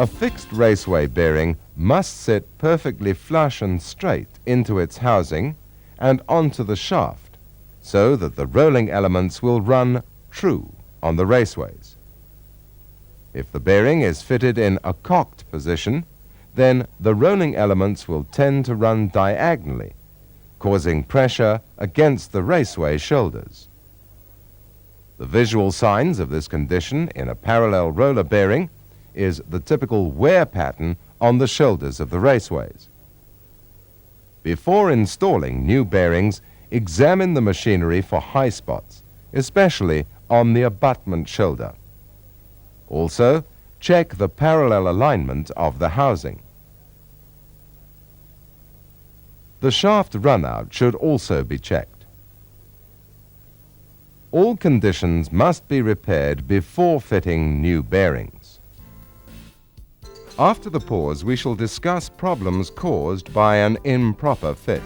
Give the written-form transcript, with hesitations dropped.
A fixed raceway bearing must sit perfectly flush and straight into its housing and onto the shaft so that the rolling elements will run true on the raceways. If the bearing is fitted in a cocked position, then the rolling elements will tend to run diagonally, causing pressure against the raceway shoulders. The visual signs of this condition in a parallel roller bearing is the typical wear pattern on the shoulders of the raceways. Before installing new bearings, examine the machinery for high spots, especially on the abutment shoulder. Also, check the parallel alignment of the housing. The shaft runout should also be checked. All conditions must be repaired before fitting new bearings. After the pause, we shall discuss problems caused by an improper fit.